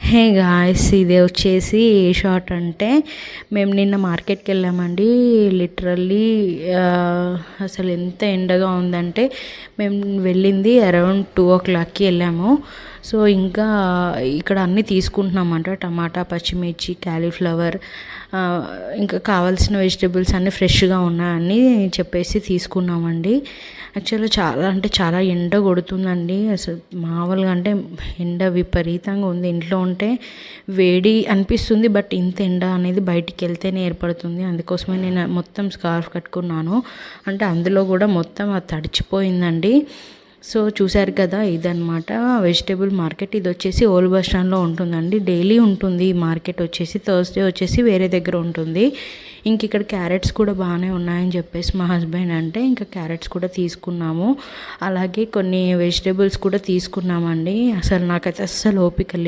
Hey guys, ఇది వచ్చేసి ఏ shot అంటే మేము నిన్న మార్కెట్కి వెళ్ళామండి. లిటరల్లీ అసలు ఎంత ఎండగా ఉందంటే మేము వెళ్ళింది అరౌండ్ 2 o'clockకి వెళ్ళాము. సో ఇంకా ఇక్కడ అన్నీ తీసుకుంటున్నామంట. టమాటా, పచ్చిమిర్చి, క్యాలీఫ్లవర్, ఇంకా కావాల్సిన వెజిటేబుల్స్ అన్నీ ఫ్రెష్గా ఉన్నాయని చెప్పేసి తీసుకున్నామండి. యాక్చువల్గా చాలా అంటే చాలా ఎండ కొడుతుందండి. అసలు మామూలుగా అంటే ఎండ విపరీతంగా ఉంది. ఇంట్లో ఉంటే వేడి అనిపిస్తుంది, బట్ ఇంత ఎండ అనేది బయటికి వెళ్తేనే ఏర్పడుతుంది. అందుకోసమే నేను మొత్తం స్కార్ఫ్ కట్టుకున్నాను. అంటే అందులో కూడా మొత్తం అది తడిచిపోయిందండి. సో చూశారు కదా, ఇదనమాట వెజిటేబుల్ మార్కెట్. ఇది వచ్చేసి ఓల్డ్ బస్ స్టాండ్లో ఉంటుందండి. డైలీ ఉంటుంది ఈ మార్కెట్ వచ్చేసి. థర్స్డే వచ్చేసి వేరే దగ్గర ఉంటుంది. ఇంక ఇక్కడ క్యారెట్స్ కూడా బాగానే ఉన్నాయని చెప్పేసి మా హస్బెండ్ అంటే ఇంకా క్యారెట్స్ కూడా తీసుకున్నాము. అలాగే కొన్ని వెజిటేబుల్స్ కూడా తీసుకున్నామండి. అసలు నాకైతే అస్సలు ఓపిక లేదు.